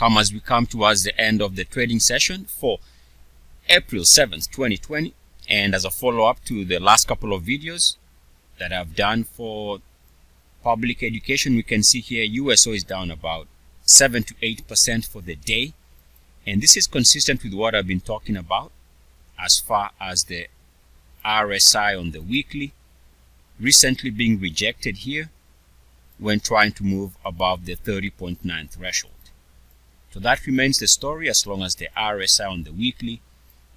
as we come towards the end of the trading session for April 7th, 2020, and as a follow-up to the last couple of videos that I've done for public education, we can see here USO is down about 7 to 8% for the day, and this is consistent with what I've been talking about as far as the RSI on the weekly recently being rejected here when trying to move above the 30.9 threshold. So that remains the story. As long as the RSI on the weekly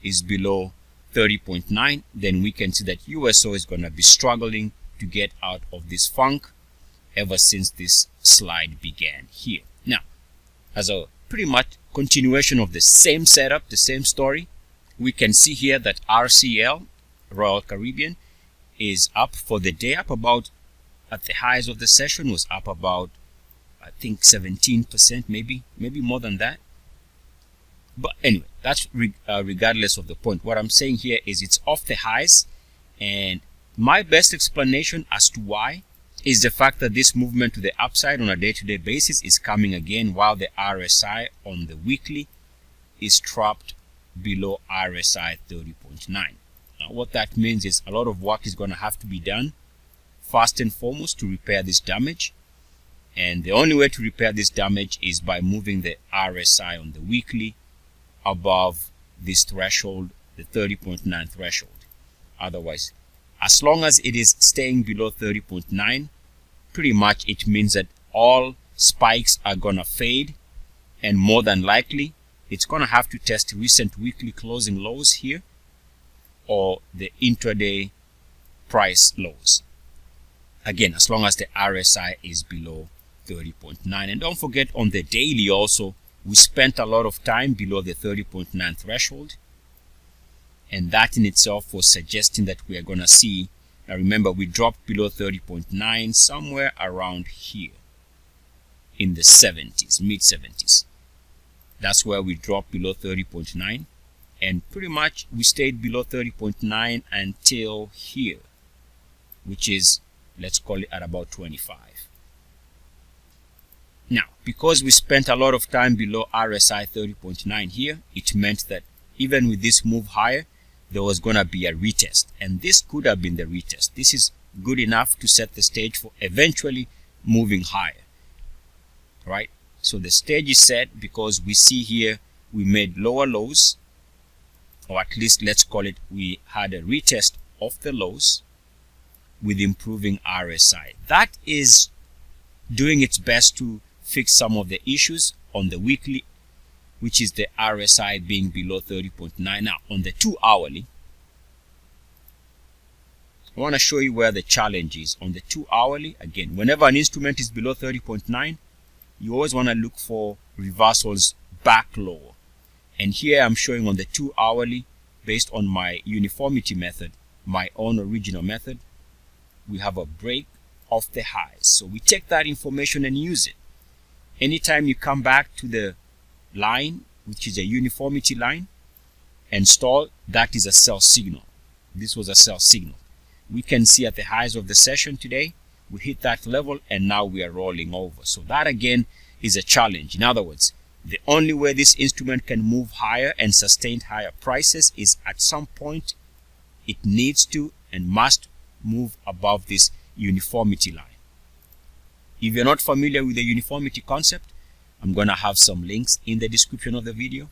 is below 30.9, then we can see that USO is going to be struggling to get out of this funk ever since this slide began here. Now, as a pretty much continuation of the same setup, the same story, we can see here that RCL, Royal Caribbean, is up for the day, up about, at the highs of the session, was up about, I think 17%, maybe more than that. But anyway, that's regardless of the point. What I'm saying here is it's off the highs, and my best explanation as to why is the fact that this movement to the upside on a day-to-day basis is coming again while the RSI on the weekly is trapped below RSI 30.9. Now what that means is a lot of work is going to have to be done first and foremost to repair this damage, and the only way to repair this damage is by moving the RSI on the weekly above this threshold, the 30.9 threshold. Otherwise, as long as it is staying below 30.9, pretty much it means that all spikes are going to fade, and more than likely it's going to have to test recent weekly closing lows here or the intraday price lows. Again, as long as the RSI is below 30.9. And don't forget, on the daily also, we spent a lot of time below the 30.9 threshold, and that in itself was suggesting that we are going to see, now remember, we dropped below 30.9 somewhere around here in the 70s, mid 70s. That's where we dropped below 30.9, and pretty much we stayed below 30.9 until here, which is, let's call it at about 25. Now, because we spent a lot of time below RSI 30.9 here, it meant that even with this move higher, there was going to be a retest, and this could have been the retest. This is good enough to set the stage for eventually moving higher, right? So the stage is set because we see here we made lower lows, or at least let's call it we had a retest of the lows with improving RSI. That is doing its best to fix some of the issues on the weekly, which is the RSI being below 30.9. Now, on the 2 hourly, I want to show you where the challenge is. On the 2 hourly, again, whenever an instrument is below 30.9, you always want to look for reversals back lower. And here I'm showing on the 2 hourly, based on my uniformity method, my own original method, we have a break off the highs. So we take that information and use it. Anytime you come back to the line, which is a uniformity line, and stall, that is a sell signal. This was a sell signal. We can see at the highs of the session today, we hit that level, and now we are rolling over. So that again is a challenge. In other words, the only way this instrument can move higher and sustain higher prices is at some point it needs to and must move above this uniformity line. If you're not familiar with the uniformity concept, I'm going to have some links in the description of the video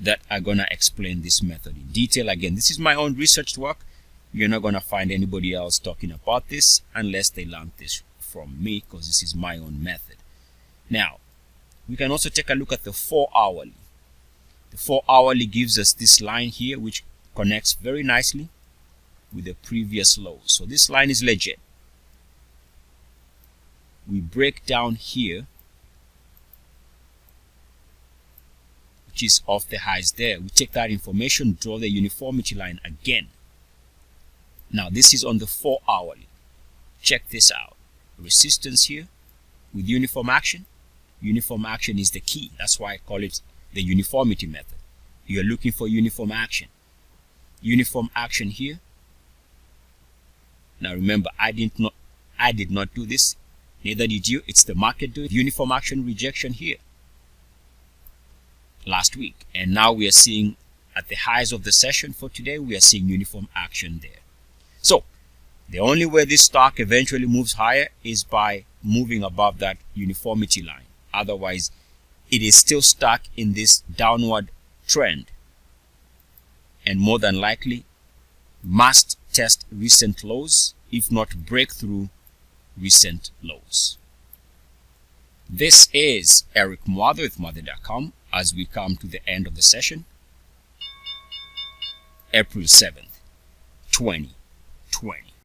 that are going to explain this method in detail. Again, this is my own research work. You're not going to find anybody else talking about this unless they learned this from me, because this is my own method. Now, we can also take a look at the 4 hourly. The 4 hourly gives us this line here, which connects very nicely with the previous low. So this line is legit. We break down here, which is off the highs there. We take that information, draw the uniformity line again. Now this is on the 4 hourly. Check this out. Resistance here with uniform action. Uniform action is the key. That's why I call it the uniformity method. You're looking for uniform action. Uniform action here. Now remember, I did not do this. Neither did you. It's the market doing uniform action rejection here. last week. And now we are seeing at the highs of the session for today, we are seeing uniform action there. So the only way this stock eventually moves higher is by moving above that uniformity line. Otherwise, it is still stuck in this downward trend and more than likely must test recent lows, if not break through recent lows. This is Eric Muathe with Muathe.com as we come to the end of the session. April 7th, 2020.